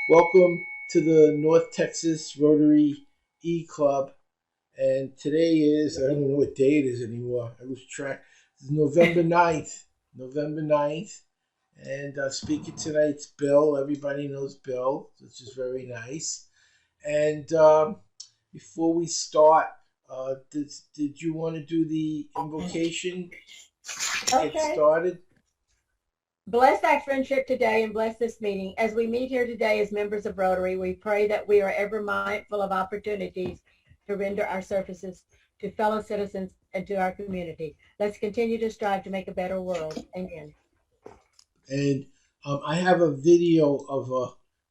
Welcome to the North Texas Rotary E Club. And today is, I don't even know what day it is anymore. I lose track. It's November 9th. November 9th. And speaking tonight's Bill. Everybody knows Bill, which is very nice. And before we start, did you want to do the invocation to get Okay. started? Bless our friendship today and bless this meeting. As we meet here today as members of Rotary, we pray that we are ever mindful of opportunities to render our services to fellow citizens and to our community. Let's continue to strive to make a better world. Amen. And I have a video of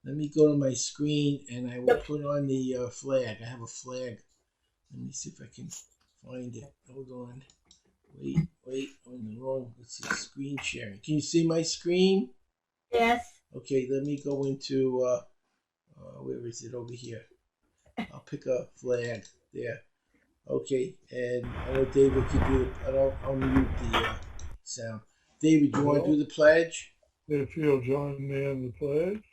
let me go to my screen and I will Yep. put on the flag. I have a flag. Let me see if I can find it. Hold on. Wait. On the wrong. Let's see. Screen sharing. Can you see my screen? Yes. Okay. Let me go into where is it? Over here. I'll pick a flag there. Okay. And I know David can do it. I'll mute the sound. David, you want to do the pledge? If you'll join me in the pledge,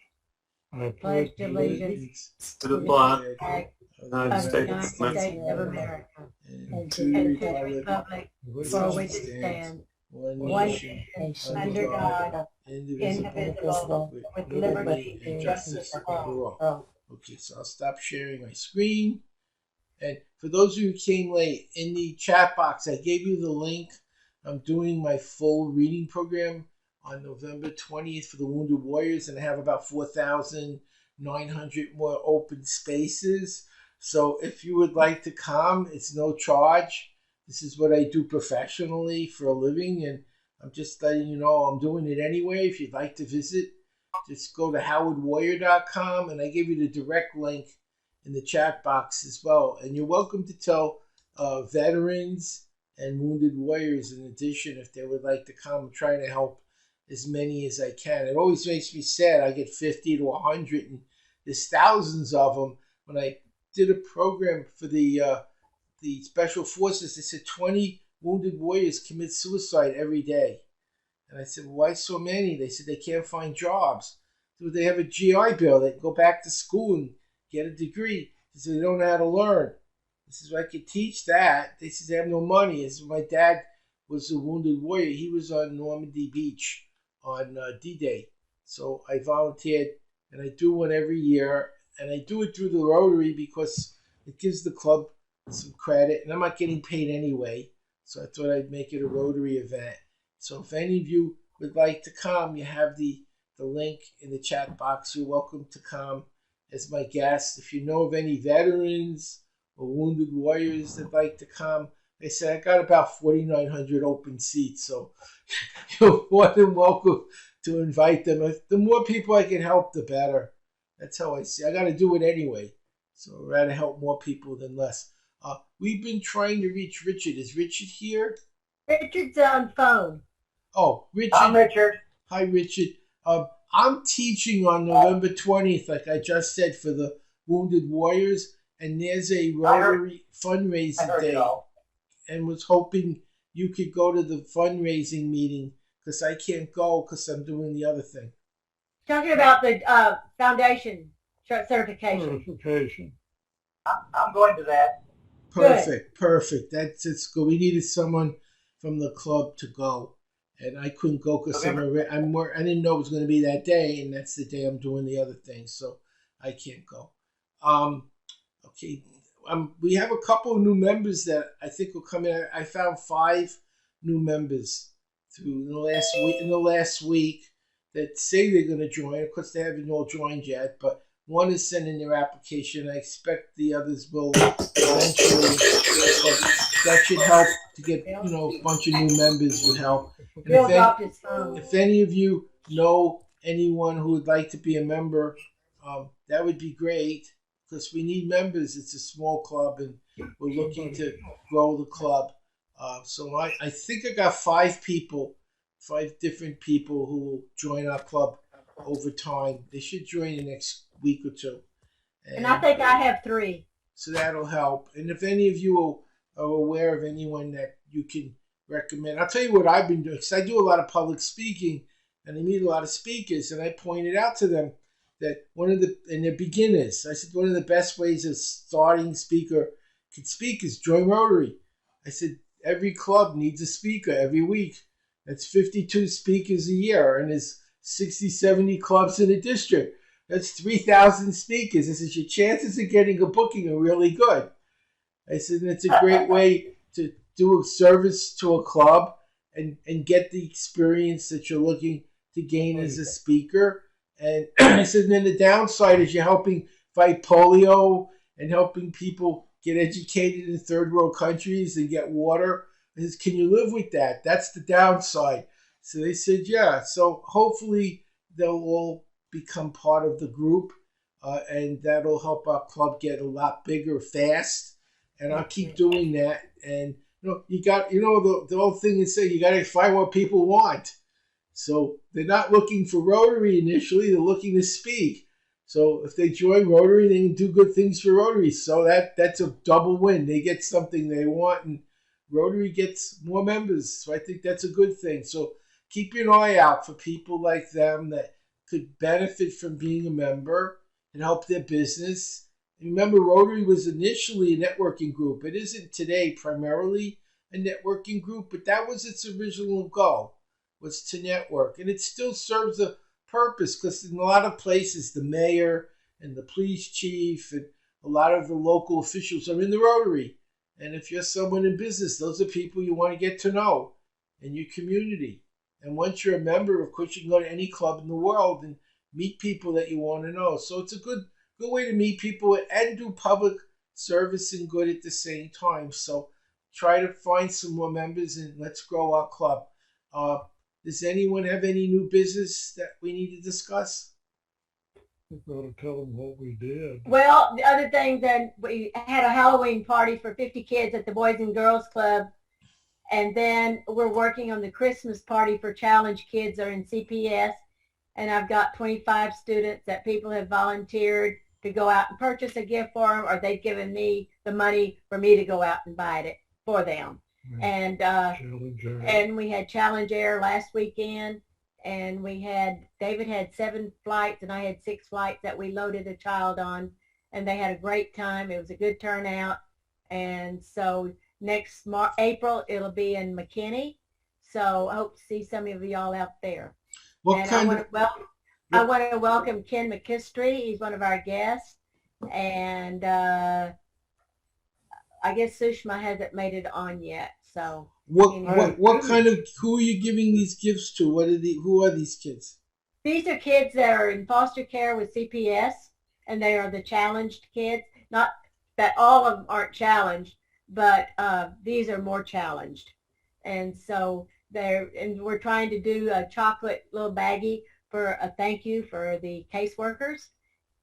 I Pledge pledge allegiance To the flag flag of the of United the States United of America, States of America and to and the to the republic republic which for which it stands stands, one one nation nation, under under God, God, indivisible, indivisible, with liberty and and justice justice for for all. all. Okay, so I'll stop sharing my screen. And for those of you who came late, in the chat box, I gave you the link. I'm doing my full reading program on November 20th for the Wounded Warriors, and I have about 4,900 more open spaces. So if you would like to come, it's no charge. This is what I do professionally for a living, and I'm just letting you know I'm doing it anyway. If you'd like to visit, just go to howardwarrior.com, and I give you the direct link in the chat box as well. And you're welcome to tell veterans and wounded warriors, in addition, if they would like to come. I'm trying to help as many as I can. It always makes me sad. I get 50 to 100, and there's thousands of them. When I did a program for the special forces, they said 20 wounded warriors commit suicide every day. And I said, well, why so many? They said they can't find jobs. So they have a GI Bill. They can go back to school and get a degree. They said they don't know how to learn. This is I could teach that. They said they have no money. This is my dad was a wounded warrior. He was on Normandy Beach on D-Day. So I volunteered, and I do one every year. And I do it through the Rotary because it gives the club some credit. And I'm not getting paid anyway. So I thought I'd make it a Rotary event. So if any of you would like to come, you have the link in the chat box. You're welcome to come as my guest. If you know of any veterans or wounded warriors that like to come, they say I got about 4,900 open seats, so you're more than welcome to invite them. The more people I can help, the better. That's how I see. I got to do it anyway, so I'd rather help more people than less. We've been trying to reach Richard. Is Richard here? Richard's on phone. Oh, Richard. I'm Richard. Hi, Richard. I'm teaching on November 20th, like I just said, for the Wounded Warriors, and there's a Rotary fundraising day, and was hoping you could go to the fundraising meeting because I can't go because I'm doing the other thing. Talking about the foundation certification. certification. I'm going to that. Perfect. It's good. We needed someone from the club to go, and I couldn't go because I didn't know it was going to be that day, and that's the day I'm doing the other thing, so I can't go. Okay. We have a couple of new members that I think will come in. I found 5 new members through in the last week that say they're going to join. Of course, they haven't all joined yet, but one is sending their application. I expect the others will eventually. But that should help to get a bunch of new members would help. And Bill dropped his phone. if any of you know anyone who would like to be a member, that would be great because we need members. It's a small club, and we're looking to grow the club. So I think I got 5 people, 5 different people who will join our club over time. They should join the next week or two. And I think I have 3. So that'll help. And if any of you are aware of anyone that you can recommend, I'll tell you what I've been doing because I do a lot of public speaking and I meet a lot of speakers, and I pointed out to them that and they're beginners. I said one of the best ways a starting speaker could speak is join Rotary. I said every club needs a speaker every week. That's 52 speakers a year, and there's 60, 70 clubs in a district. That's 3,000 speakers. I said your chances of getting a booking are really good. I said it's a great way to do a service to a club and get the experience that you're looking to gain as a speaker. And I said, and then the downside is you're helping fight polio and helping people get educated in third world countries and get water. I said, can you live with that? That's the downside. So they said, yeah. So hopefully they'll all become part of the group, and that'll help our club get a lot bigger fast. And I'll keep doing that. And the old thing is say you got to find what people want. So they're not looking for Rotary initially; they're looking to speak. So if they join Rotary, they can do good things for Rotary. So that's a double win. They get something they want, and Rotary gets more members. So I think that's a good thing. So keep an eye out for people like them that could benefit from being a member and help their business. Remember, Rotary was initially a networking group. It isn't today primarily a networking group, but that was its original goal, was to network. And it still serves a purpose because in a lot of places, the mayor and the police chief and a lot of the local officials are in the Rotary. And if you're someone in business, those are people you want to get to know in your community. And once you're a member, of course, you can go to any club in the world and meet people that you want to know. So it's a good way to meet people and do public service and good at the same time. So try to find some more members and let's grow our club. Does anyone have any new business that we need to discuss? We've got to tell them what we did. Well, the other thing, then we had a Halloween party for 50 kids at the Boys and Girls Club. And then we're working on the Christmas party for Challenge Kids are in CPS. And I've got 25 students that people have volunteered to go out and purchase a gift for them, or they've given me the money for me to go out and buy it for them. And we had Challenge Air last weekend, and David had 7 flights and I had 6 flights that we loaded a child on, and they had a great time. It was a good turnout. And so next April it'll be in McKinney, so I hope to see some of y'all out there. I want to welcome Ken McKistry. He's one of our guests, and I guess Sushma hasn't made it on yet. So who are you giving these gifts to? Who are these kids? These are kids that are in foster care with CPS, and they are the challenged kids. Not that all of them aren't challenged, but these are more challenged. And so we're trying to do a chocolate little baggie for a thank you for the caseworkers.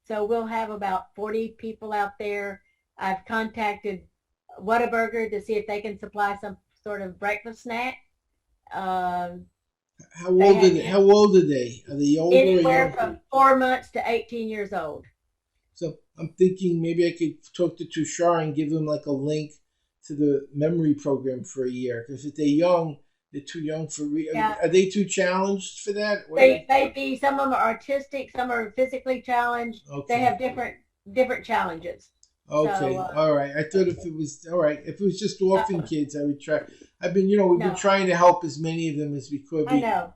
So we'll have about 40 people out there. I've contacted Whataburger to see if they can supply some sort of breakfast snack. How old are they? Are they older? Anywhere from 4 months to 18 years old. So I'm thinking maybe I could talk to Tushar and give them like a link to the memory program for a year. Because if they're young, they're too young for Are they too challenged for that? They may be. Some of them are autistic. Some are physically challenged. Okay. They have different challenges. Okay, so, all right. I thought if it was just orphan kids, I would try. We've been trying to help as many of them as we could. I know.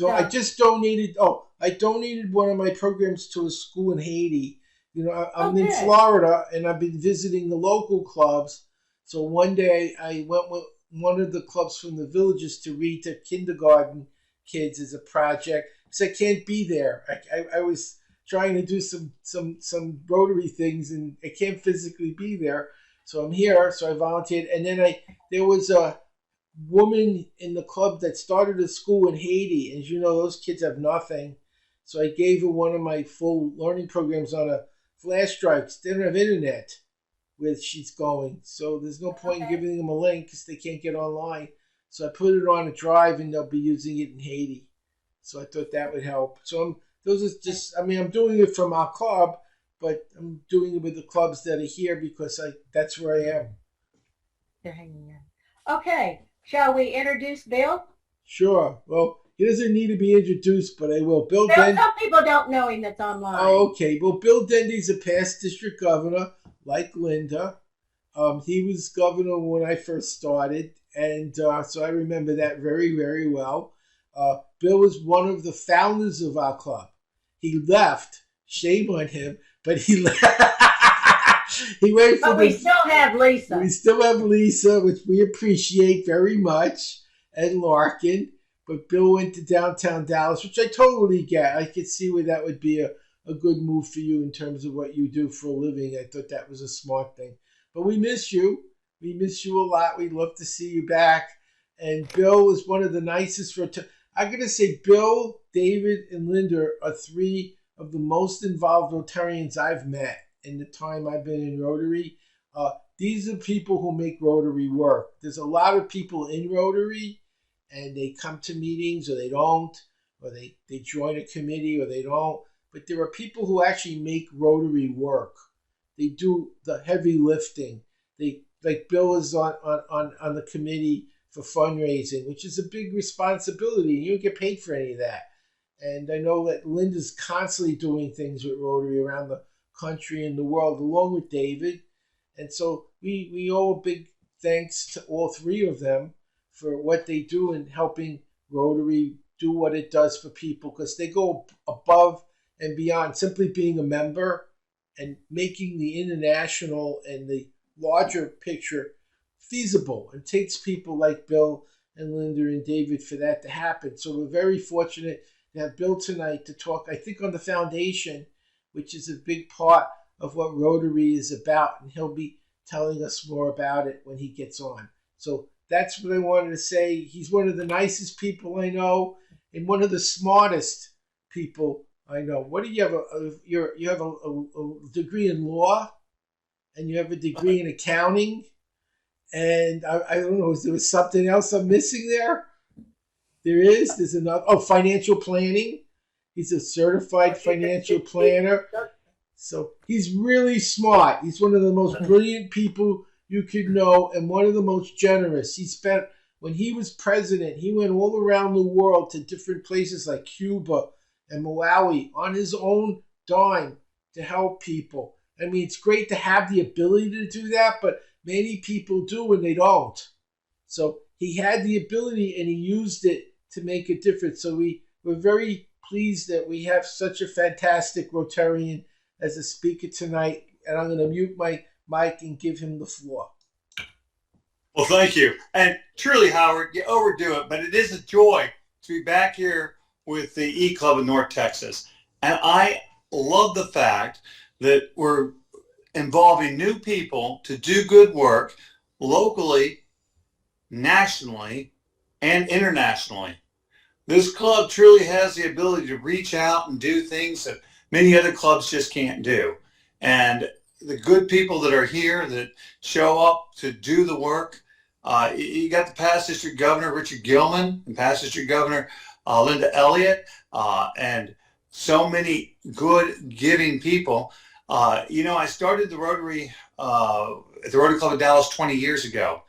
I just donated. I donated one of my programs to a school in Haiti. I'm in Florida, and I've been visiting the local clubs. So one day I went with one of the clubs from the villages to read to kindergarten kids as a project. So I can't be there. I was trying to do some Rotary things, and I can't physically be there. So I'm here. So I volunteered, and then there was a woman in the club that started a school in Haiti, and as you know, those kids have nothing. So I gave her one of my full learning programs on a flash drive. They don't have internet where she's going, so there's no point in giving them a link because they can't get online. So I put it on a drive, and they'll be using it in Haiti. So I thought that would help. So I'm doing it from our club, but I'm doing it with the clubs that are here because that's where I am. They're hanging out. Okay, shall we introduce Bill? Sure. Well, He doesn't need to be introduced, but I will. Bill Bill, Dendy. some people don't know him that's online. Oh, okay. Well, Bill Dendy's a past district governor, like Linda. He was governor when I first started, and so I remember that very, very well. Bill was one of the founders of our club. He left. Shame on him, but he left. He went for But we still have Lisa. We still have Lisa, which we appreciate very much, and Larkin. But Bill went to downtown Dallas, which I totally get. I could see where that would be a good move for you in terms of what you do for a living. I thought that was a smart thing. But we miss you. We miss you a lot. We'd love to see you back. And Bill is one of the nicest. I'm going to say Bill, David, and Linda are three of the most involved Rotarians I've met in the time I've been in Rotary. These are people who make Rotary work. There's a lot of people in Rotary, and they come to meetings or they don't, or they join a committee or they don't. But there are people who actually make Rotary work. They do the heavy lifting. Like Bill is on the committee for fundraising, which is a big responsibility. You don't get paid for any of that. And I know that Linda's constantly doing things with Rotary around the country and the world, along with David. And so we owe a big thanks to all three of them for what they do in helping Rotary do what it does for people, because they go above and beyond simply being a member and making the international and the larger picture feasible. It takes people like Bill and Linda and David for that to happen. So we're very fortunate to have Bill tonight to talk, I think, on the foundation, which is a big part of what Rotary is about. And he'll be telling us more about it when he gets on. So that's what I wanted to say. He's one of the nicest people I know and one of the smartest people I know. What do you have? You have a degree in law, and you have a degree in accounting, and I don't know. Is there something else I'm missing there? There is. There's another. Oh, financial planning. He's a certified financial planner. So he's really smart. He's one of the most brilliant people you could know, and one of the most generous. When he was president, he went all around the world to different places like Cuba and Malawi on his own dime to help people. I mean, it's great to have the ability to do that, but many people do and they don't. So he had the ability and he used it to make a difference. So we're very pleased that we have such a fantastic Rotarian as a speaker tonight. And I'm going to mute my mic and give him the floor. Well, thank you. And truly, Howard, you overdo it, but it is a joy to be back here with the E-Club in North Texas. And I love the fact that we're involving new people to do good work locally, nationally, and internationally. This club truly has the ability to reach out and do things that many other clubs just can't do. And the good people that are here that show up to do the work, you got the past district governor, Richard Gilman, and past district governor, Linda Elliott, and so many good, giving people. I started the Rotary at the Rotary Club of Dallas 20 years ago,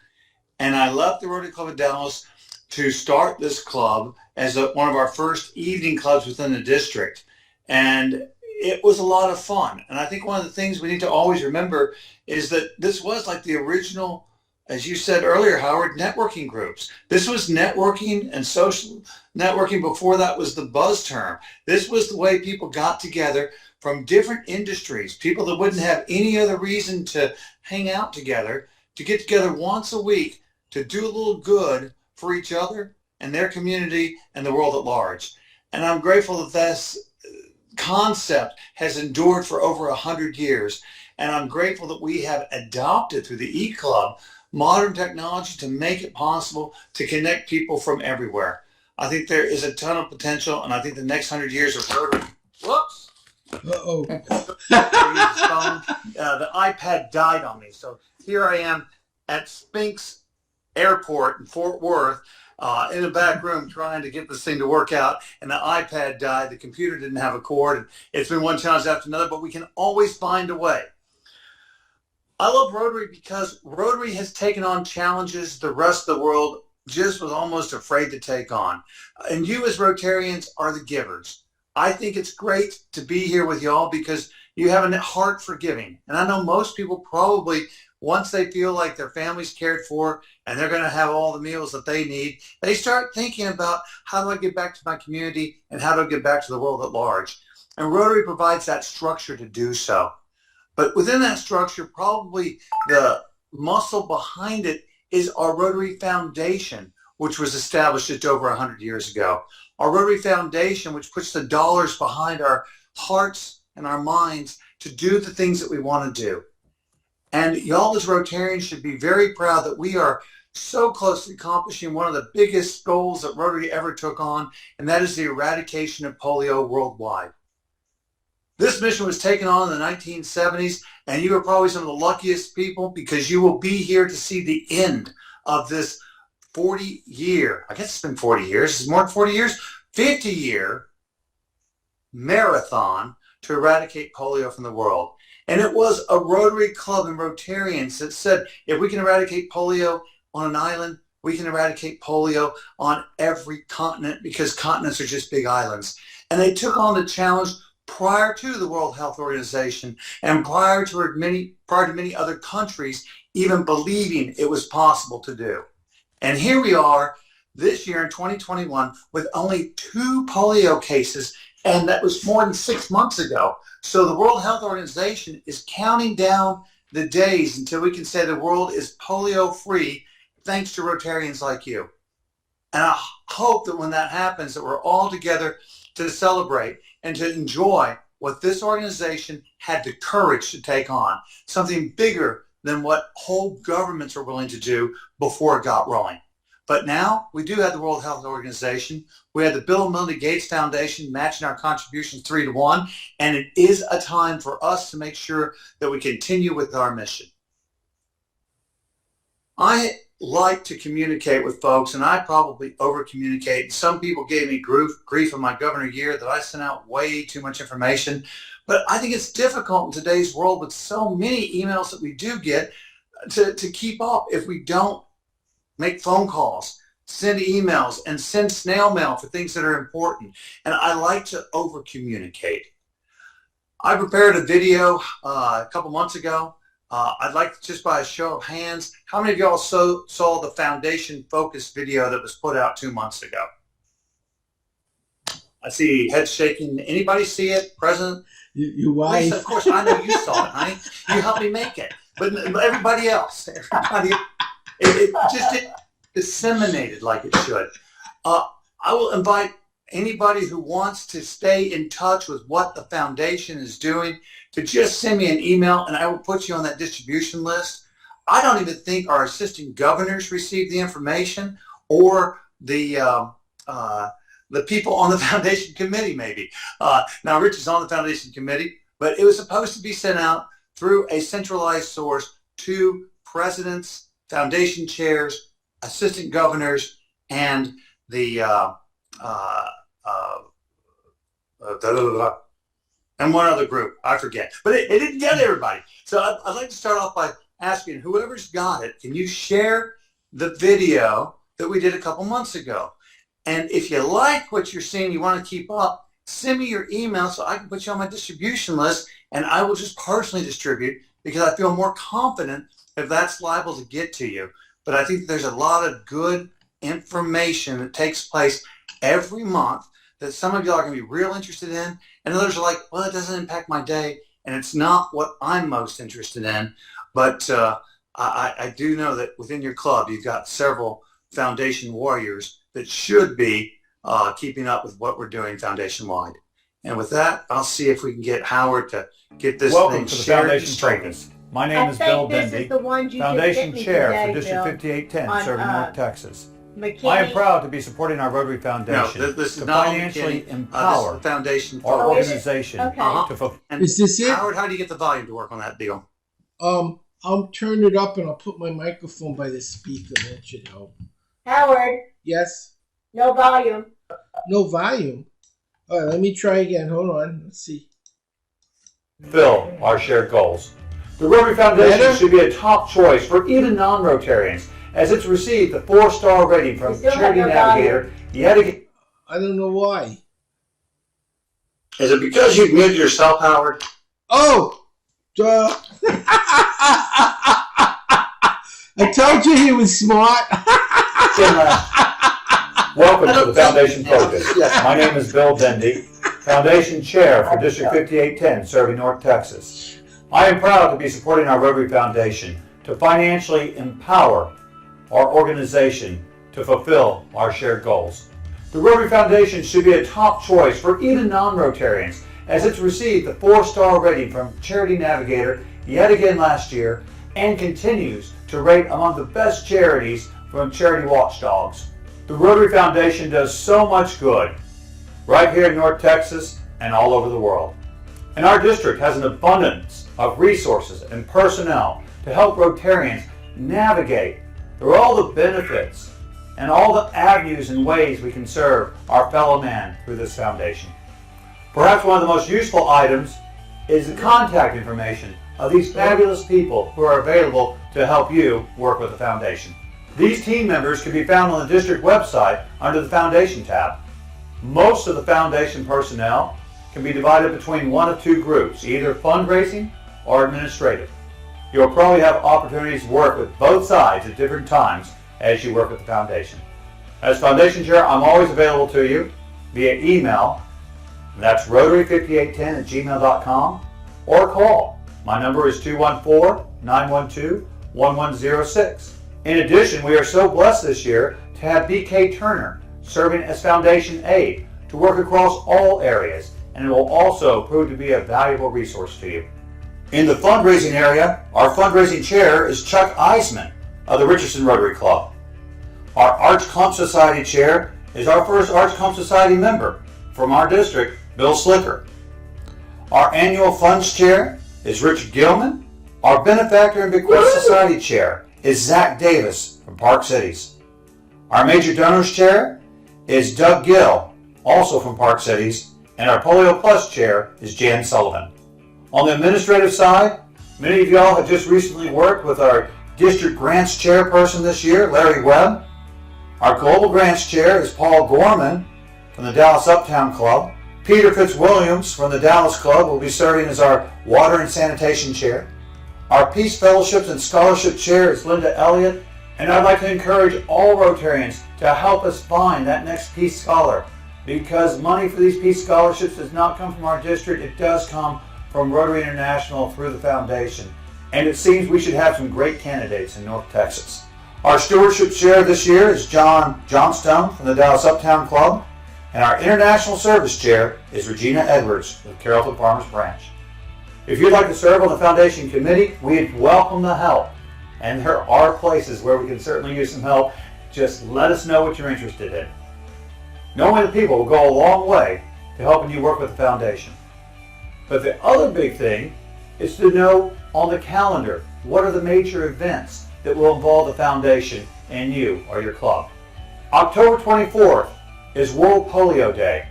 and I left the Rotary Club of Dallas to start this club as one of our first evening clubs within the district. And it was a lot of fun. And I think one of the things we need to always remember is that this was like the original, as you said earlier, Howard, networking groups. This was networking and social networking before that was the buzz term. This was the way people got together from different industries, people that wouldn't have any other reason to hang out together, to get together once a week to do a little good for each other and their community and the world at large. And I'm grateful that this concept has endured for over 100 years. And I'm grateful that we have adopted through the E-Club modern technology to make it possible to connect people from everywhere. I think there is a ton of potential, and I think the next 100 years of Rotary. Whoops. Uh-oh. The iPad died on me. So here I am at Spinks Airport in Fort Worth, in a back room trying to get this thing to work out, and the iPad died. The computer didn't have a cord, and it's been one challenge after another, but we can always find a way. I love Rotary because Rotary has taken on challenges the rest of the world just was almost afraid to take on. And you as Rotarians are the givers. I think it's great to be here with y'all because you have a heart for giving. And I know most people probably, once they feel like their family's cared for and they're going to have all the meals that they need, they start thinking about how do I get back to my community and how do I get back to the world at large. And Rotary provides that structure to do so. But within that structure, probably the muscle behind it is our Rotary Foundation, which was established just over 100 years ago. Our Rotary Foundation, which puts the dollars behind our hearts and our minds to do the things that we want to do. And y'all as Rotarians should be very proud that we are so close to accomplishing one of the biggest goals that Rotary ever took on, and that is the eradication of polio worldwide. This mission was taken on in the 1970s, and you are probably some of the luckiest people because you will be here to see the end of this 40-year, I guess it's been 40 years, it's more than 40 years, 50-year marathon to eradicate polio from the world. And it was a Rotary Club and Rotarians that said, if we can eradicate polio on an island, we can eradicate polio on every continent because continents are just big islands. And they took on the challenge prior to the World Health Organization and prior to many other countries even believing it was possible to do. And here we are this year in 2021 with only 2 polio cases, and that was more than 6 months ago. So the World Health Organization is counting down the days until we can say the world is polio free thanks to Rotarians like you. And I hope that when that happens that we're all together to celebrate and to enjoy what this organization had the courage to take on, something bigger than what whole governments were willing to do before it got rolling. But now we do have the World Health Organization. We have the Bill and Melinda Gates Foundation matching our contributions 3-1, and it is a time for us to make sure that we continue with our mission. I like to communicate with folks, and I probably over-communicate. Some people gave me grief in my governor year that I sent out way too much information. But I think it's difficult in today's world with so many emails that we do get to keep up if we don't make phone calls, send emails, and send snail mail for things that are important. And I like to over-communicate. I prepared a video a couple months ago. I'd like to, just by a show of hands, how many of y'all saw the Foundation Focus video that was put out 2 months ago? I see heads shaking. Anybody see it? President? You wife. Lisa, of course, I know you saw it, honey. You helped me make it. But everybody else, it just disseminated like it should. I will invite anybody who wants to stay in touch with what the foundation is doing to just send me an email, and I will put you on that distribution list. I don't even think our assistant governors received the information, or the people on the foundation committee maybe. Now, Rich is on the foundation committee, but it was supposed to be sent out through a centralized source to presidents, foundation chairs, assistant governors, and the and one other group, I forget. But it didn't get everybody. So I'd like to start off by asking whoever's got it, can you share the video that we did a couple months ago? And if you like what you're seeing, you want to keep up, send me your email so I can put you on my distribution list, and I will just personally distribute because I feel more confident if that's liable to get to you. But I think there's a lot of good information that takes place every month that some of y'all are going to be real interested in, and others are like, well, it doesn't impact my day, and it's not what I'm most interested in. But I do know that within your club, you've got several foundation warriors that should be keeping up with what we're doing foundation-wide. And with that, I'll see if we can get Howard to get this Welcome thing to the shared Foundation and straightened. Focus. My name is Bill This Denby, is the ones you Foundation just sent me Chair today, for District Bill, 5810, on, serving North Texas. McKinney. I am proud to be supporting our Rotary Foundation No, this is to not financially McKinney. empower This is Foundation our Focus. organization Okay. to fulfill. And Is this it? Howard, how do you get the volume to work on that deal? I'll turn it up and I'll put my microphone by the speaker. That should help. Howard, Yes? no volume. No volume. All right, let me try again. Hold on. Let's see. Our shared goals. The Rotary Foundation Better? should be a top choice for even non-Rotarians, as it's received the 4-star rating from We still have Charity no Navigator yet again. I don't know why. Is it because you muted yourself, Howard? Oh, duh. I told you he was smart. Welcome to the Foundation Focus. My name is Bill Dendy, Foundation Chair for District 5810, serving North Texas. I am proud to be supporting our Rotary Foundation to financially empower our organization to fulfill our shared goals. The Rotary Foundation should be a top choice for even non-Rotarians, as it's received the 4-star rating from Charity Navigator yet again last year and continues to rate among the best charities from Charity Watchdogs. The Rotary Foundation does so much good right here in North Texas and all over the world. And our district has an abundance of resources and personnel to help Rotarians navigate through all the benefits and all the avenues and ways we can serve our fellow man through this foundation. Perhaps one of the most useful items is the contact information of these fabulous people who are available to help you work with the foundation. These team members can be found on the district website under the Foundation tab. Most of the foundation personnel can be divided between one of two groups, either fundraising or administrative. You'll probably have opportunities to work with both sides at different times as you work with the foundation. As Foundation Chair, I'm always available to you via email. That's rotary5810@gmail.com, or call. My number is 214-912-1106. In addition, we are so blessed this year to have BK Turner serving as Foundation Aide to work across all areas, and it will also prove to be a valuable resource to you. In the fundraising area, our fundraising chair is Chuck Eisman of the Richardson Rotary Club. Our Arch Clump Society chair is our first Arch Clump Society member from our district, Bill Slicker. Our annual funds chair is Richard Gilman. Our benefactor and bequest society chair is Zach Davis from Park Cities. Our major donors chair is Doug Gill, also from Park Cities, and our Polio Plus chair is Jan Sullivan. On the administrative side, many of y'all have just recently worked with our district grants chairperson this year, Larry Webb. Our global grants chair is Paul Gorman from the Dallas Uptown Club. Peter Fitzwilliams from the Dallas Club will be serving as our water and sanitation chair. Our Peace Fellowships and Scholarship Chair is Linda Elliott, and I'd like to encourage all Rotarians to help us find that next Peace Scholar, because money for these Peace Scholarships does not come from our district, it does come from Rotary International through the foundation, and it seems we should have some great candidates in North Texas. Our Stewardship Chair this year is John Johnstone from the Dallas Uptown Club, and our International Service Chair is Regina Edwards with Carrollton Farmers Branch. If you'd like to serve on the Foundation Committee, we'd welcome the help. And there are places where we can certainly use some help. Just let us know what you're interested in. Knowing the people will go a long way to helping you work with the Foundation. But the other big thing is to know on the calendar what are the major events that will involve the Foundation and you or your club. October 24th is World Polio Day.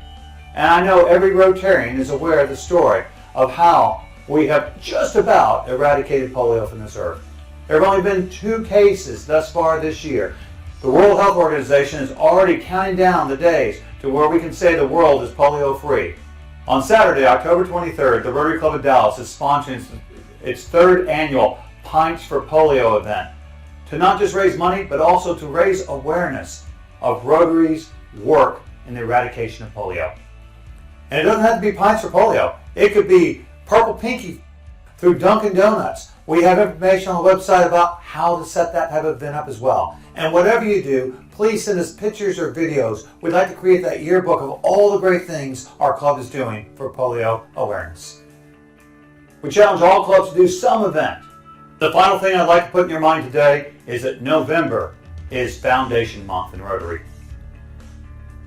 And I know every Rotarian is aware of the story of how we have just about eradicated polio from this earth. There have only been 2 cases thus far this year. The World Health Organization is already counting down the days to where we can say the world is polio free. On Saturday, October 23rd, the Rotary Club of Dallas is sponsoring its 3rd annual Pints for Polio event to not just raise money, but also to raise awareness of Rotary's work in the eradication of polio. And it doesn't have to be Pints for Polio. It could be Purple Pinky through Dunkin' Donuts. We have information on the website about how to set that type of event up as well. And whatever you do, please send us pictures or videos. We'd like to create that yearbook of all the great things our club is doing for polio awareness. We challenge all clubs to do some event. The final thing I'd like to put in your mind today is that November is Foundation Month in Rotary.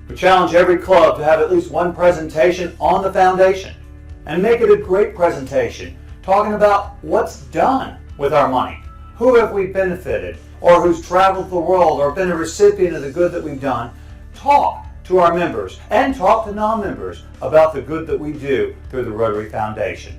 We challenge every club to have at least one presentation on the Foundation, and make it a great presentation, talking about what's done with our money. Who have we benefited, or who's traveled the world, or been a recipient of the good that we've done. Talk to our members, and talk to non-members about the good that we do through the Rotary Foundation.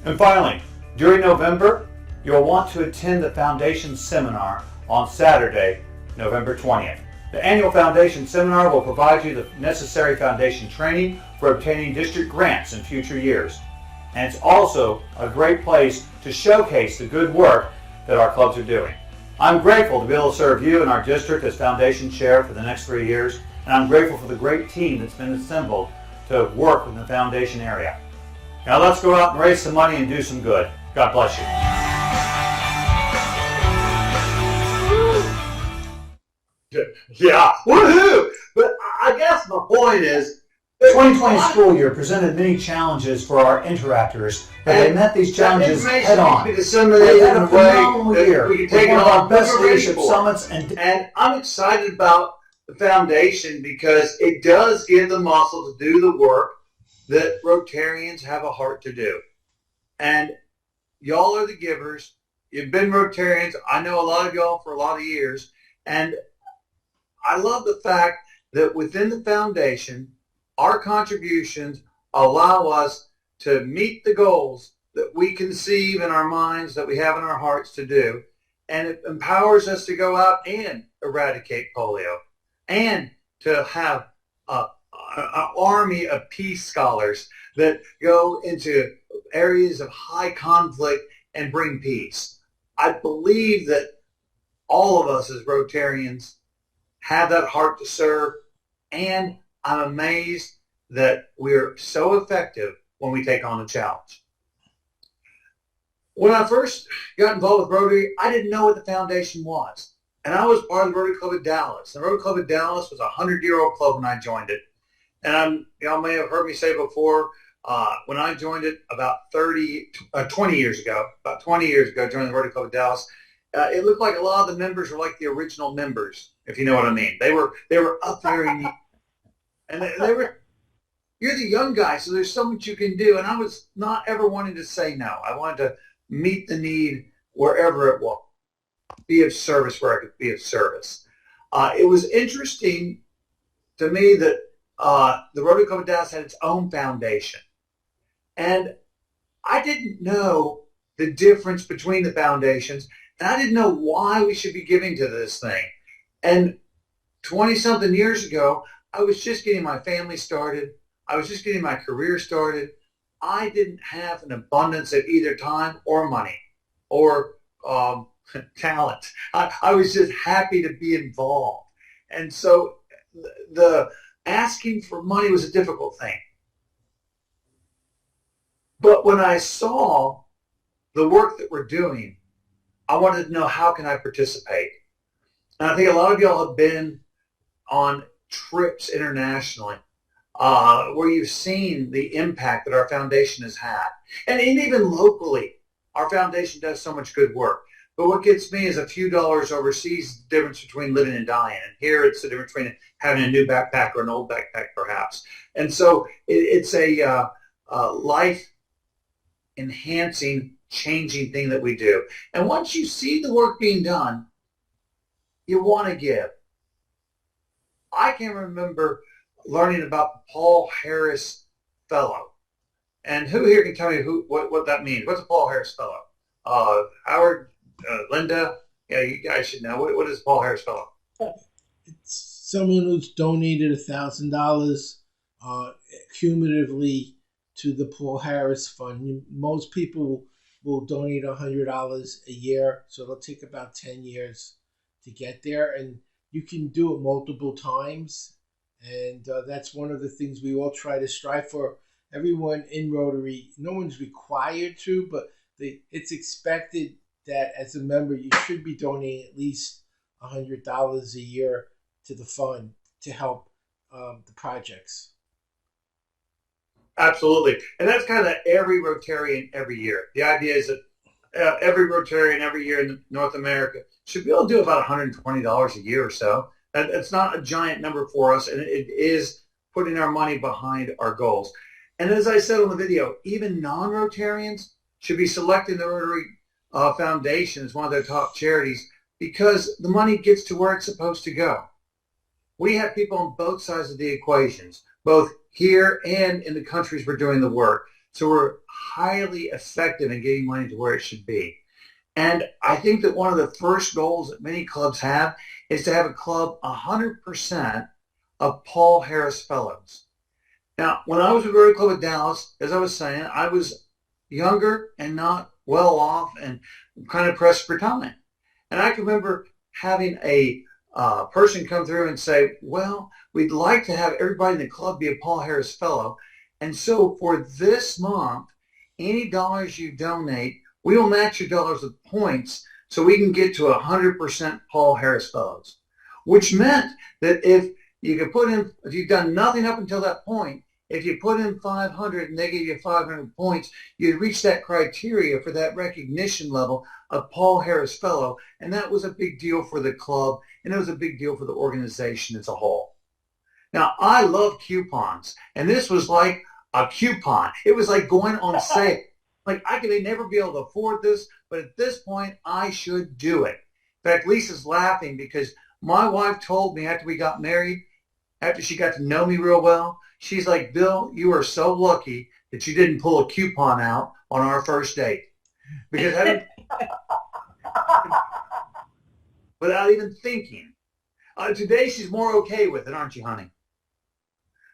And finally, during November, you'll want to attend the Foundation seminar on Saturday, November 20th. The annual foundation seminar will provide you the necessary foundation training for obtaining district grants in future years. And it's also a great place to showcase the good work that our clubs are doing. I'm grateful to be able to serve you and our district as foundation chair for the next 3 years, and I'm grateful for the great team that's been assembled to work in the foundation area. Now let's go out and raise some money and do some good. God bless you. Yeah, woohoo! But I guess my point is, The 2020 school year presented many challenges for our interactors, but they met these challenges head on. We had a phenomenal year with one of our best leadership summits, and I'm excited about the foundation because it does give the muscle to do the work that Rotarians have a heart to do. And y'all are the givers. You've been Rotarians. I know a lot of y'all for a lot of years. And I love the fact that within the foundation, our contributions allow us to meet the goals that we conceive in our minds, that we have in our hearts to do. And it empowers us to go out and eradicate polio and to have an army of peace scholars that go into areas of high conflict and bring peace. I believe that all of us as Rotarians have that heart to serve, and I'm amazed that we're so effective when we take on a challenge. When I first got involved with Rotary, I didn't know what the foundation was. And I was part of the Rotary Club of Dallas. The Rotary Club of Dallas was a 100-year-old club when I joined it. And y'all may have heard me say before, when I joined it about 20 years ago, joined the Rotary Club of Dallas, it looked like a lot of the members were like the original members, if you know what I mean. They were up there and they were, you're the young guy, so there's so much you can do. And I was not ever wanting to say no. I wanted to meet the need wherever it was, be of service where I could be of service. It was interesting to me that the Rotary Club of Dallas had its own foundation. And I didn't know the difference between the foundations, and I didn't know why we should be giving to this thing. And 20-something years ago, I was just getting my family started. I was just getting my career started. I didn't have an abundance of either time or money or talent. I was just happy to be involved. And so the asking for money was a difficult thing. But when I saw the work that we're doing, I wanted to know, how can I participate? And I think a lot of y'all have been on trips internationally where you've seen the impact that our foundation has had. And even locally, our foundation does so much good work. But what gets me is a few dollars overseas, the difference between living and dying. And here it's the difference between having a new backpack or an old backpack, perhaps. And so it's a life-enhancing, changing thing that we do. And once you see the work being done, you want to give. I can remember learning about the Paul Harris Fellow. And who here can tell me what that means? What's a Paul Harris Fellow? Howard, Linda, yeah, you guys should know. What is a Paul Harris Fellow? It's someone who's donated $1,000 cumulatively to the Paul Harris Fund. Most people will donate $100 a year, so it'll take about 10 years to get there, and you can do it multiple times. And that's one of the things we all try to strive for. Everyone in Rotary, no one's required to, but it's expected that as a member, you should be donating at least $100 a year to the fund to help the projects. Absolutely. And that's kind of every Rotarian every year. The idea is that every Rotarian every year in North America should be able to do about $120 a year or so. It's not a giant number for us, and it is putting our money behind our goals. And as I said on the video, even non-Rotarians should be selecting the Rotary Foundation as one of their top charities because the money gets to where it's supposed to go. We have people on both sides of the equations, both here and in the countries we're doing the work. So we're highly effective in getting money to where it should be. And I think that one of the first goals that many clubs have is to have a club 100% of Paul Harris Fellows. Now, when I was with Rotary Club of Dallas, as I was saying, I was younger and not well off and kind of pressed for time. And I can remember having a person come through and say, well, we'd like to have everybody in the club be a Paul Harris Fellow. And so for this month, any dollars you donate, we will match your dollars with points so we can get to 100% Paul Harris Fellows, which meant that if you could put in, if you've done nothing up until that point, if you put in 500 and they gave you 500 points, you'd reach that criteria for that recognition level of Paul Harris Fellow. And that was a big deal for the club, and it was a big deal for the organization as a whole. Now, I love coupons, and this was like a coupon. It was like going on sale. Like, I could never be able to afford this, but at this point, I should do it. In fact, Lisa's laughing because my wife told me after we got married, after she got to know me real well, she's like, Bill, you are so lucky that you didn't pull a coupon out on our first date. Because without even thinking. Today, she's more okay with it, aren't you, honey?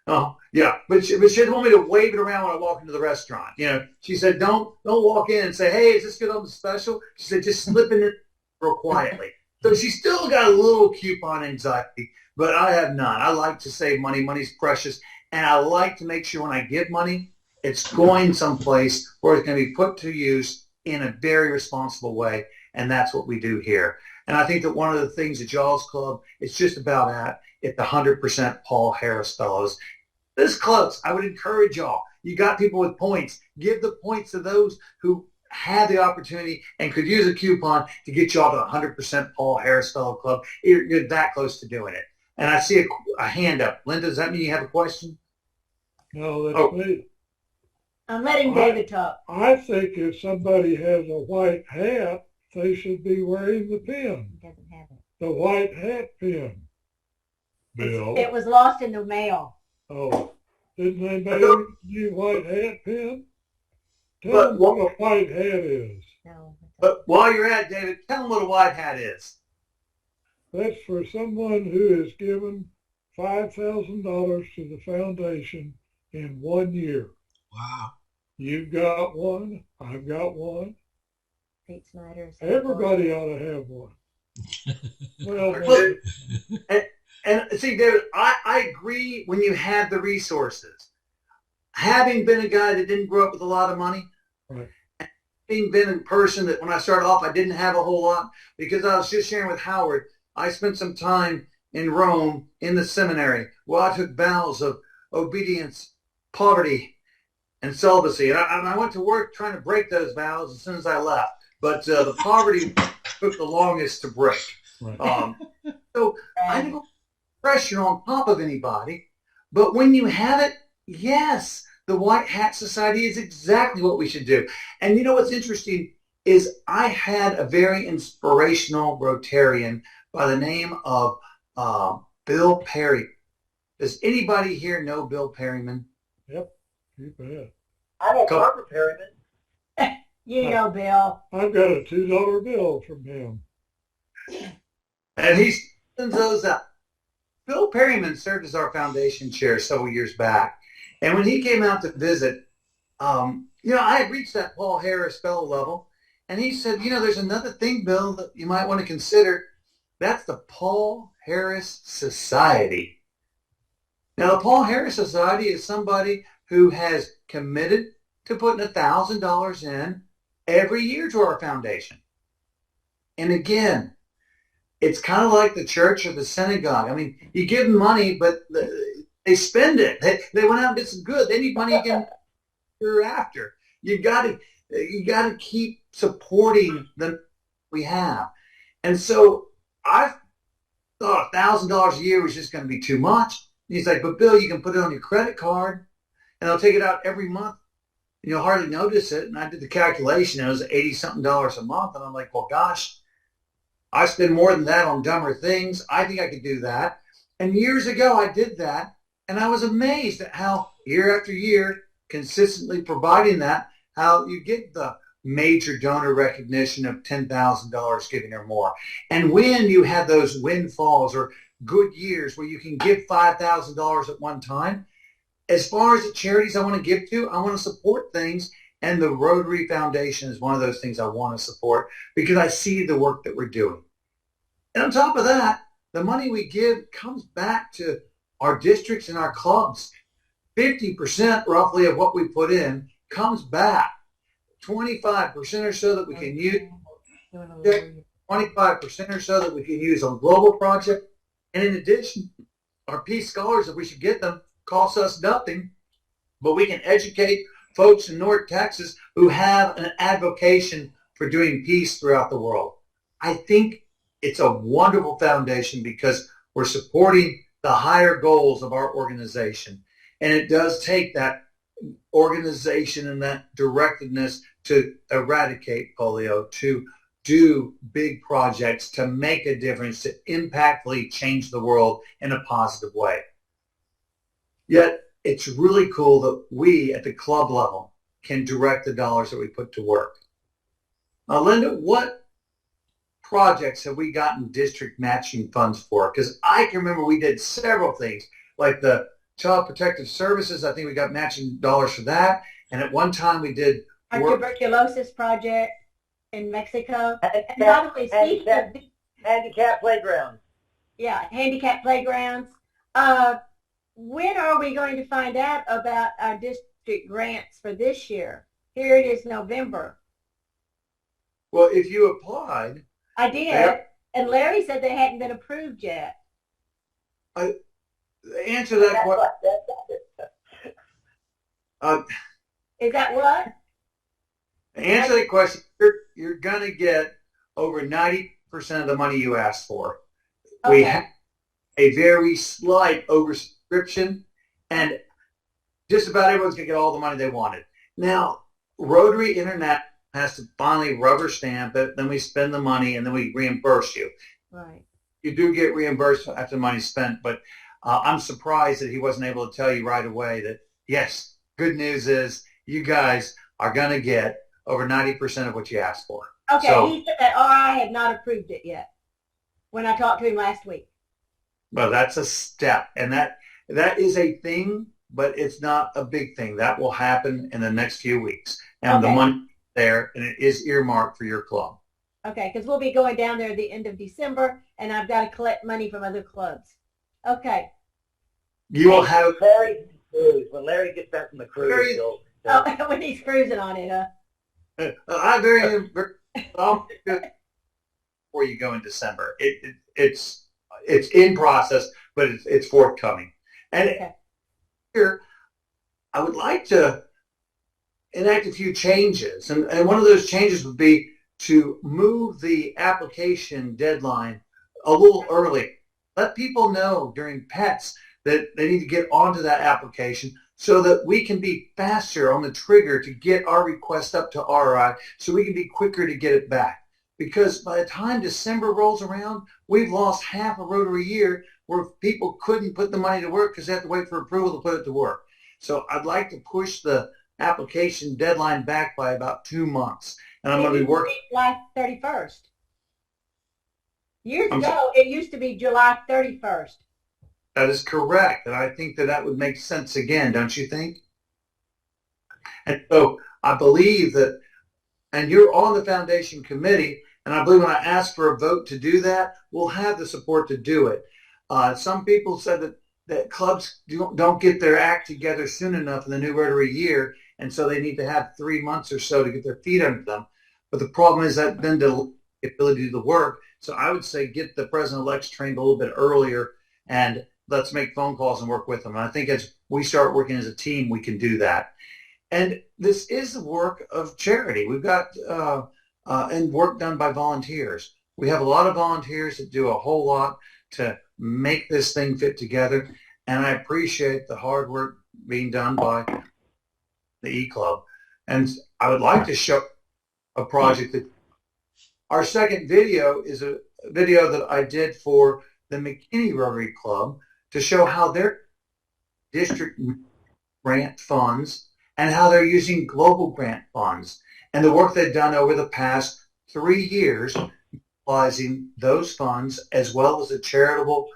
Oh, yeah. But she doesn't want me to wave it around when I walk into the restaurant. You know, she said, don't walk in and say, hey, is this good on the special? She said, just slip in it real quietly. So she's still got a little coupon anxiety, but I have none. I like to save money. Money's precious. And I like to make sure when I give money, it's going someplace where it's going to be put to use in a very responsible way. And that's what we do here. And I think that one of the things at y'all's club, it's just about that. It's the 100% Paul Harris Fellows. This close. I would encourage y'all. You got people with points. Give the points to those who had the opportunity and could use a coupon to get y'all to 100% Paul Harris Fellow Club. You're that close to doing it. And I see a hand up. Linda, does that mean you have a question? No, that's me. I'm letting David talk. I think if somebody has a white hat, they should be wearing the pin. He doesn't have it. The white hat pin. Bill. It was lost in the mail. Oh, didn't they make a new white hat pin? Tell them what a white hat is. No. But while you're at it, David, tell them what a white hat is. That's for someone who has given $5,000 to the foundation in 1 year. Wow. You've got one. I've got one. Pete Snyder's. Everybody ought to have one. Well, and see, David, I agree when you have the resources. Having been a guy that didn't grow up with a lot of money, right. Having been a person that when I started off, I didn't have a whole lot, because I was just sharing with Howard, I spent some time in Rome in the seminary where I took vows of obedience, poverty, and celibacy. And I went to work trying to break those vows as soon as I left. But the poverty took the longest to break. Right. So I didn't put pressure on top of anybody. But when you have it, yes, the White Hat Society is exactly what we should do. And you know what's interesting is I had a very inspirational Rotarian by the name of Bill Perry. Does anybody here know Bill Perryman? Yep, you bet. I know Barbara Perryman. You know, Bill. I've got a $2 bill from him. And he sends those out. Bill Perryman served as our foundation chair several years back. And when he came out to visit, I had reached that Paul Harris Fellow level. And he said, there's another thing, Bill, that you might want to consider. That's the Paul Harris Society. Now, the Paul Harris Society is somebody who has committed to putting $1,000 in every year to our foundation. And again, it's kind of like the church or the synagogue. I mean, you give them money, but they spend it. They went out and did some good. They need money again hereafter. You got to keep supporting them we have. And so I thought $1,000 a year was just going to be too much. And he's like, but Bill, you can put it on your credit card, and I'll take it out every month. And you'll hardly notice it. And I did the calculation. It was $80-something a month. And I'm like, well, gosh, I spend more than that on dumber things. I think I could do that. And years ago, I did that. And I was amazed at how year after year, consistently providing that, how you get the major donor recognition of $10,000 giving or more. And when you have those windfalls or good years where you can give $5,000 at one time, as far as the charities I want to give to, I want to support things. And the Rotary Foundation is one of those things I want to support because I see the work that we're doing. And on top of that, the money we give comes back to our districts and our clubs. 50% roughly of what we put in comes back. 25% or so that we can use, 25% or so that we can use on global project. And in addition, our Peace Scholars, if we should get them, cost us nothing, but we can educate folks in North Texas who have an advocation for doing peace throughout the world. I think it's a wonderful foundation because we're supporting the higher goals of our organization. And it does take that organization and that directedness to eradicate polio, to do big projects, to make a difference, to impactfully change the world in a positive way. Yet it's really cool that we at the club level can direct the dollars that we put to work. Now, Linda, what projects have we gotten district matching funds for? Because I can remember we did several things, like the Child Protective Services. I think we got matching dollars for that. And at one time we did Our work. tuberculosis project in Mexico. And by Handicap, the way, speaking of, handicap playground. yeah, handicap playgrounds, when are we going to find out about our district grants for this year? Here it is November. Well, if you applied, I did, Yep. and Larry said they hadn't been approved yet. answer that question. Is that what? Answer that question. You're going to get over 90% of the money you asked for. We Okay. have a very slight oversubscription, and just about everyone's going to get all the money they wanted. Now, Rotary Internet has to finally rubber stamp it, then we spend the money, and then we reimburse you. Right. You do get reimbursed after the money's spent, but I'm surprised that he wasn't able to tell you right away that, yes, good news is you guys are going to get over 90% of what you asked for. Okay, So, he said that RI had not approved it yet when I talked to him last week. well, that's a step, and that is a thing, but it's not a big thing. That will happen in the next few weeks, and the Okay. money there, and it is earmarked for your club. Okay, because we'll be going down there at the end of December, and I've got to collect money from other clubs. Okay. You will have Larry cruise. When Larry gets back from the cruise, Larry- he'll Oh, when he's cruising on it, huh? I'm very before you go in December. It's in process, but it's forthcoming. And Okay. here, I would like to enact a few changes, and one of those changes would be to move the application deadline a little early. Let people know during PETS that they need to get onto that application so that we can be faster on the trigger to get our request up to RI so we can be quicker to get it back. Because by the time December rolls around, we've lost half a Rotary year where people couldn't put the money to work because they have to wait for approval to put it to work. So I'd like to push the application deadline back by about 2 months. And I'm going to be working. July 31st. Years I'm ago, it used to be July 31st. That is correct. And I think that would make sense again, don't you think? And so I believe that, and you're on the foundation committee, and I believe when I ask for a vote to do that, we'll have the support to do it. Some people said that clubs don't get their act together soon enough in the new Rotary year, and so they need to have 3 months or so to get their feet under them. But the problem is that then the ability to do the work. So I would say get the president-elects trained a little bit earlier, and let's make phone calls and work with them. And I think as we start working as a team, we can do that. And this is the work of charity. We've got and work done by volunteers. We have a lot of volunteers that do a whole lot to make this thing fit together. And I appreciate the hard work being done by the E-Club. And I would like to show a project that our second video is a video that I did for the McKinney Rotary Club to show how their district grant funds and how they're using global grant funds. and the work they've done over the past 3 years, utilizing those funds as well as the charitable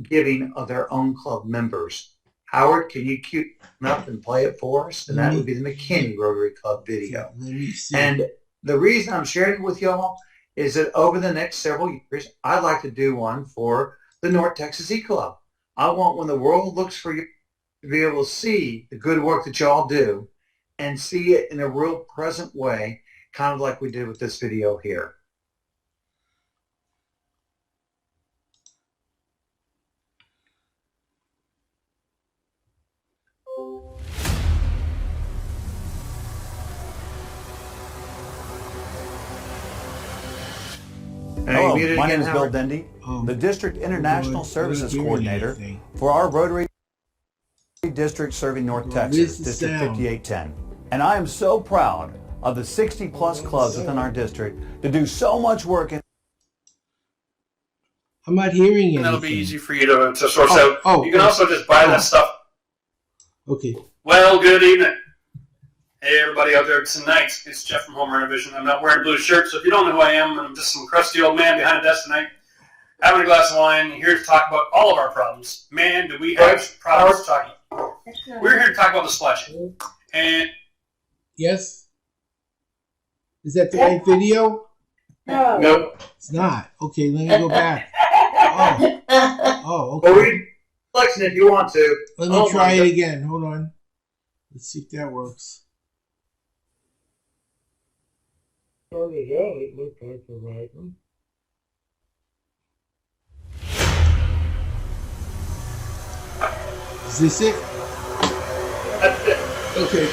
giving of their own club members. Howard, can you cue it up and play it for us? And that would be the McKinney Rotary Club video. Let me see. And the reason I'm sharing it with y'all is that over the next several years, I'd like to do one for the North Texas E-Club. I want, when the world looks for you, to be able to see the good work that y'all do and see it in a real present way, kind of like we did with this video here. Hello, Hey, my name is Bill Howard. Dendy, the District International Services Coordinator anything. for our Rotary District serving North Well, Texas, where's the District sound? 5810. And I am so proud of the 60 plus clubs within our district to do so much work in I'm not hearing anything. And that'll be easy for you to source out. You can oh, also just buy that stuff. Okay. Well, good evening. Hey, everybody out there tonight. It's Jeff from Home Renovision. I'm not wearing blue shirt, so if you don't know who I am, I'm just some crusty old man behind a desk tonight, having a glass of wine, here to talk about all of our problems. Man, do we have problems to talk about. We're here to talk about the splashing. And Yes? Is that the right video? no, It's not. Okay, let me go back. Oh, Well, okay. read selection if you want to. Let me Oh, try my it God. again. Hold on. Let's see if that works. Started out, it looked like the right one. Is this it? that's it. Okay.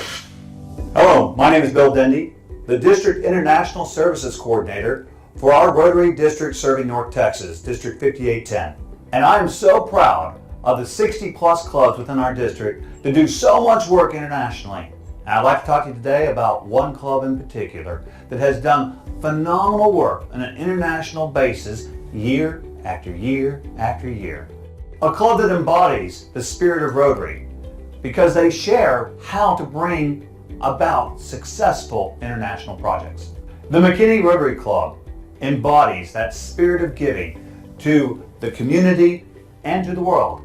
Hello, my name is Bill Dendy, the District International Services Coordinator for our Rotary District serving North Texas, District 5810. And I am so proud of the 60 plus clubs within our district to do so much work internationally. And I'd like to talk to you today about one club in particular that has done phenomenal work on an international basis year after year after year. A club that embodies the spirit of Rotary because they share how to bring about successful international projects. The McKinney Rotary Club embodies that spirit of giving to the community and to the world.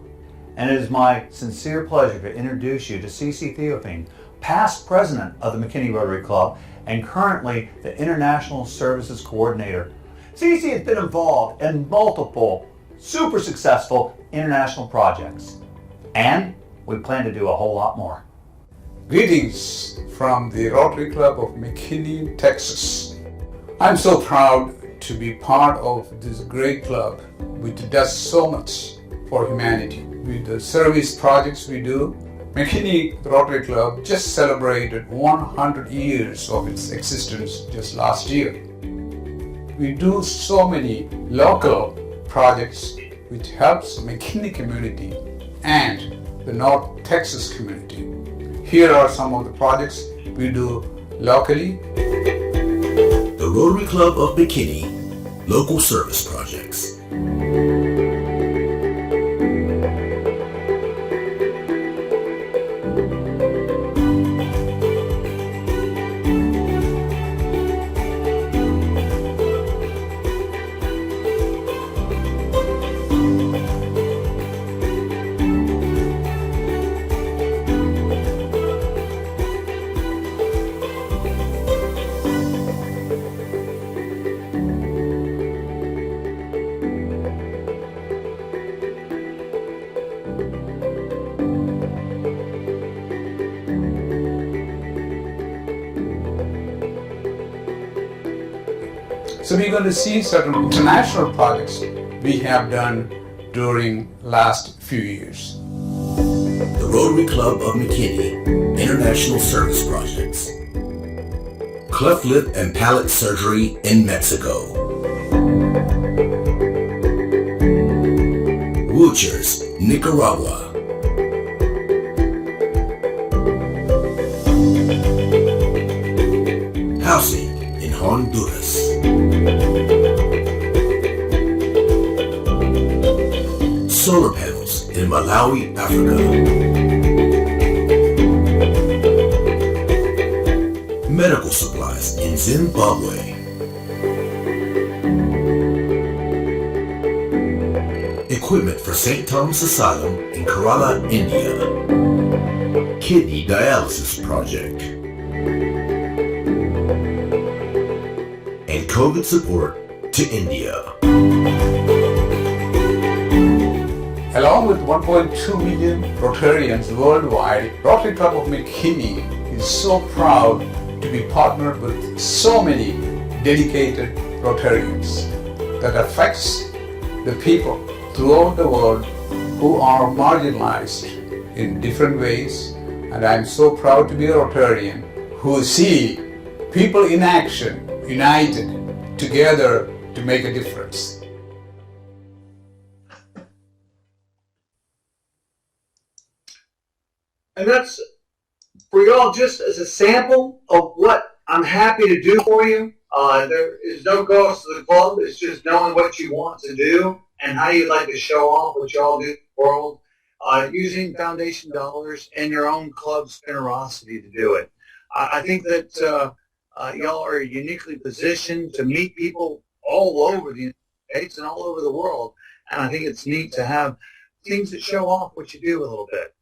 And it is my sincere pleasure to introduce you to CC Theophane, past president of the McKinney Rotary Club and currently the International Services Coordinator. CC has been involved in multiple super successful international projects, and we plan to do a whole lot more. Greetings from the Rotary Club of McKinney, Texas. I'm so proud to be part of this great club which does so much for humanity. With the service projects we do, McKinney Rotary Club just celebrated 100 years of its existence just last year. We do so many local projects which helps the McKinney community and the North Texas community. Here are some of the projects we do locally. The Rotary Club of McKinney, local service projects. So we're going to see certain international projects we have done during last few years. The Rotary Club of McKinney, international service projects. Cleft lip and palate surgery in Mexico. Wheelchairs, Nicaragua. Housing in Honduras. Solar panels in Malawi, Africa. Medical supplies Fellas in Zimbabwe. Equipment for St. Thomas Asylum in Kerala, India. Kidney Dialysis Project. And COVID support to India. Along with 1.2 million Rotarians worldwide, Rotary Club of McKinney is so proud to be partnered with so many dedicated Rotarians that affects the people throughout the world who are marginalized in different ways. And I'm so proud to be a Rotarian who see people in action, united, together to make a difference. And that's for y'all just as a sample of what I'm happy to do for you. There is no cost to the club. It's just knowing what you want to do and how you'd like to show off what y'all do in the world, using foundation dollars and your own club's generosity to do it. I think that y'all are uniquely positioned to meet people all over the United States and all over the world. And I think it's neat to have things that show off what you do a little bit.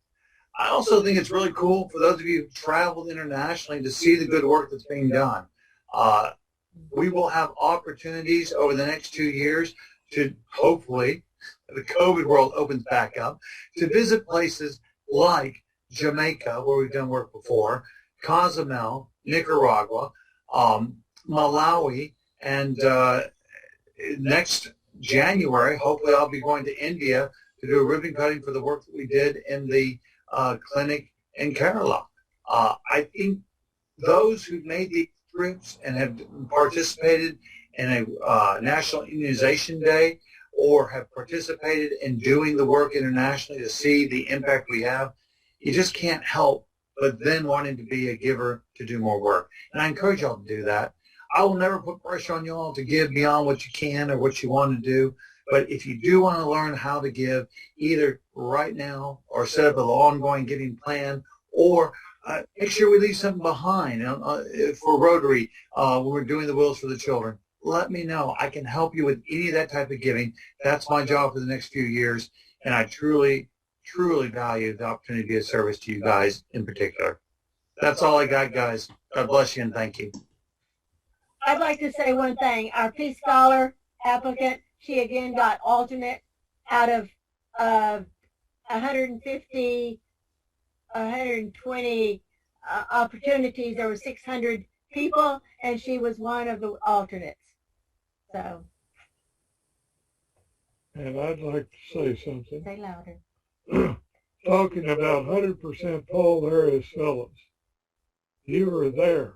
I also think it's really cool for those of you who've traveled internationally to see the good work that's being done. We will have opportunities over the next 2 years to hopefully, the COVID world opens back up, to visit places like Jamaica, where we've done work before, Cozumel, Nicaragua, Malawi, and next January, hopefully I'll be going to India to do a ribbon cutting for the work that we did in the clinic in Kerala. I think those who've made these trips and have participated in a national immunization day or have participated in doing the work internationally to see the impact we have, you just can't help but then wanting to be a giver to do more work. And I encourage y'all to do that. I will never put pressure on y'all to give beyond what you can or what you want to do. But if you do want to learn how to give, either right now or set up an ongoing giving plan, or make sure we leave something behind for Rotary when we're doing the Wills for the Children, let me know. I can help you with any of that type of giving. That's my job for the next few years. And I truly, truly value the opportunity to be of service to you guys in particular. That's all I got, guys. God bless you and thank you. I'd like to say one thing. Our Peace Scholar applicant, she again got alternate out of 150, 120 opportunities. There were 600 people, and she was one of the alternates. So. And I'd like to say something. Say louder. Talking about 100% Paul Harris fellas. You were there.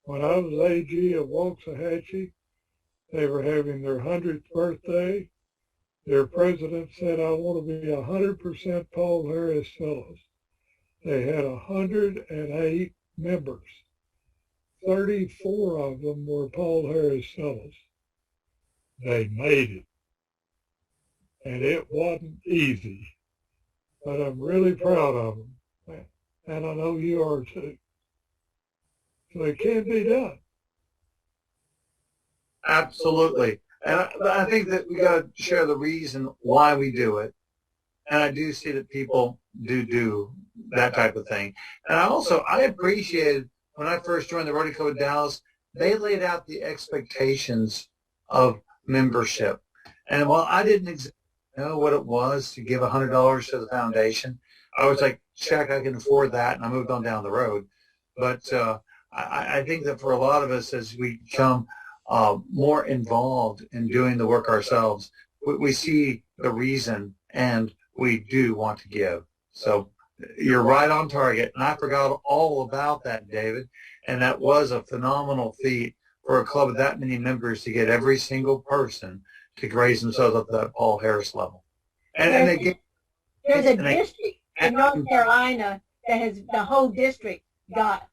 When I was AG of Waxahachie, they were having their 100th birthday. Their president said, I want to be 100% Paul Harris fellows. They had 108 members. 34 of them were Paul Harris fellows. They made it. And it wasn't easy. But I'm really proud of them. And I know you are too. So it can be done. Absolutely. And I think that we got to share the reason why we do it. And I do see that people do that type of thing. And I appreciated when I first joined the Rotary Club of Dallas, they laid out the expectations of membership. And while I didn't exactly know what it was to give $100 to the foundation, I was like, check, I can afford that. And I moved on down the road. But I think that for a lot of us, as we become more involved in doing the work ourselves, we see the reason and we do want to give. So you're right on target. And I forgot all about that, David. And that was a phenomenal feat for a club of that many members to get every single person to raise themselves up to that Paul Harris level. And they get, there's a district in North Carolina that has the whole district got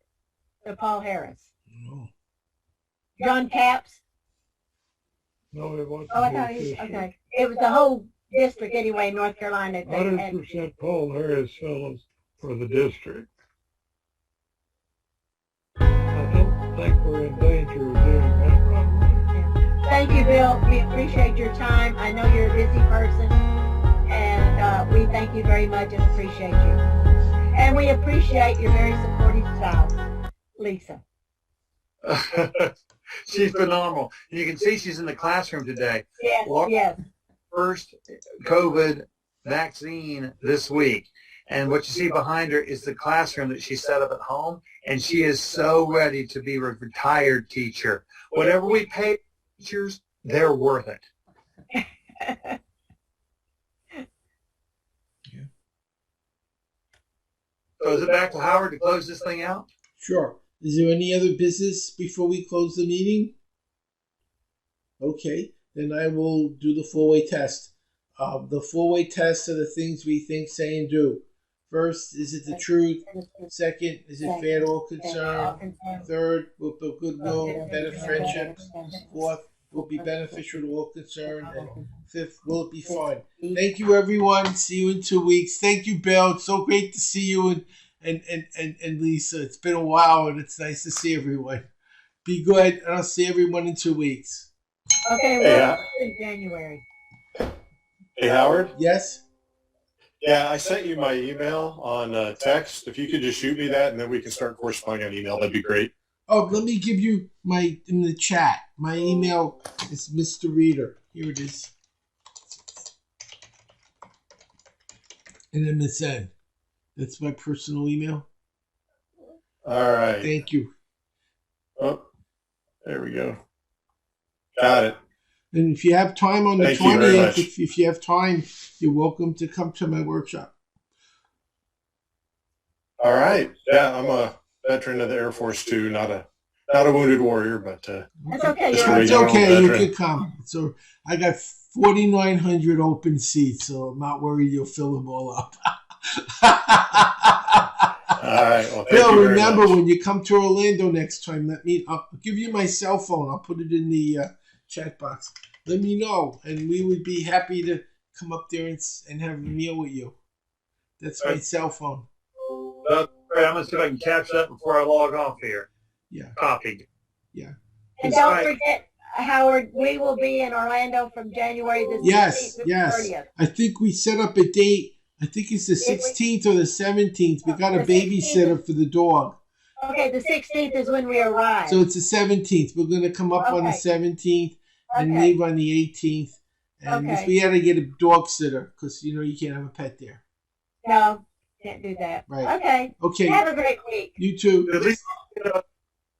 the Paul Harris. John Capps. No, it wasn't. Oh, I thought he was, okay. It was the whole district anyway in North Carolina. 100% Paul Harris fellows for the district. I don't think we're in danger of doing that right away. Thank you, Bill. We appreciate your time. I know you're a busy person, and we thank you very much and appreciate you. And we appreciate your very supportive spouse, Lisa. She's phenomenal. You can see she's in the classroom today. Yes, yes. First COVID vaccine this week. And what you see behind her is the classroom that she set up at home. And she is so ready to be a retired teacher. Whatever we pay teachers, they're worth it. So is it back to Howard to close this thing out? Sure. Is there any other business before we close the meeting? Okay, then I will do the four-way test. The four-way test are the things we think, say, and do. First, is it the truth? Second, is it fair to all concerned? Third, will build goodwill, better friendships. Fourth, will be beneficial to all concerned. And fifth, will it be fun? Thank you, everyone. See you in 2 weeks. Thank you, Bill. It's so great to see you and Lisa. It's been a while, and it's nice to see everyone. Be good, and I'll see everyone in 2 weeks. Okay, we're in January. Hey, Howard? Yes? Yeah, I sent you my email on text. If you could just shoot me that, and then we can start corresponding on email, that'd be great. Oh, let me give you in the chat. My email is Mr. Reader. Here it is. And MSN. That's my personal email. All right. Thank you. Oh, there we go. Got it. And if you have time on the Thank you very 20th, much. if you have time, you're welcome to come to my workshop. All right. Yeah, I'm a veteran of the Air Force too. Not a wounded warrior, but That's okay. just a It's regular okay. You veteran. can come. So I got 4,900 open seats, so I'm not worried you'll fill them all up. All right. Well, thank Bill, you very remember much. when you come to Orlando next time, I'll give you my cell phone. I'll put it in the chat box. Let me know, and we would be happy to come up there and have a meal with you. That's my cell phone. Great. I'm going to see if I can catch that before I log off here. Yeah. Copied. Yeah. And don't forget, Howard, we will be in Orlando from January the 16th Yes, to the yes. 30th. I think we set up a date. I think it's the 16th or the 17th. We got a The 16th. babysitter for the dog. Okay, the 16th is when we arrive. So it's the 17th. We're going to come up on the Okay. 17th and Okay. leave on the 18th. And if Okay. we had to get a dog sitter, because, you can't have a pet there. No, can't do that. Right. Okay. Okay. Have a great week. You too. At least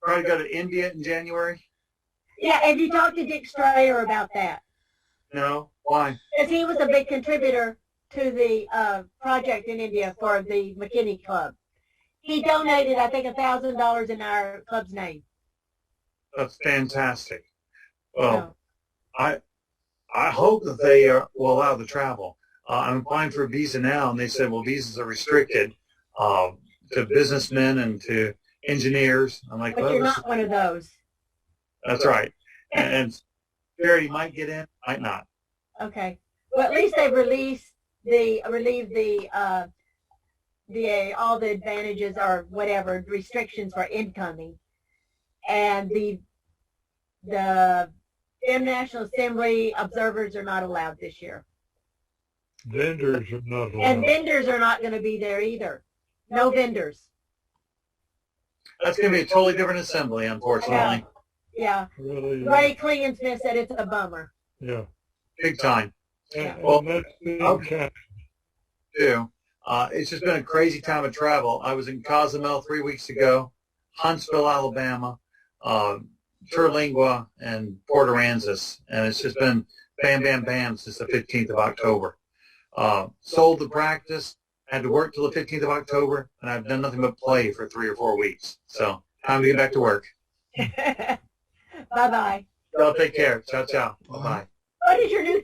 try to go to India in January? Yeah, have you talked to Dick Strayer about that? No? Why? Because he was a big contributor to the project in India for the McKinney Club. He donated, I think, $1,000 in our club's name. That's fantastic. Well, So, I hope that they will allow the travel. I'm applying for a visa now, and they said, well, visas are restricted to businessmen and to engineers. I'm like, but well, you're not one of those. that's right. And Charity might get in, might not. Okay. Well, at least they've relieved all the advantages or whatever restrictions for incoming, and the National Assembly observers are not allowed this year, Vendors are not and allowed. vendors are not going to be there either. No vendors. That's going to be a totally different assembly, unfortunately. Yeah. Really, Ray Klingensmith said it's a bummer. yeah. Big time. And Well, that's the okay. Too. It's just been a crazy time of travel. I was in Cozumel 3 weeks ago, Huntsville, Alabama, Terlingua, and Port Aransas, and it's just been bam, bam, bam since the 15th of October. Sold the practice, had to work till the 15th of October, and I've done nothing but play for 3 or 4 weeks. So time to get back to work. Bye-bye. Y'all take care. Ciao, ciao. Bye-bye. What is your new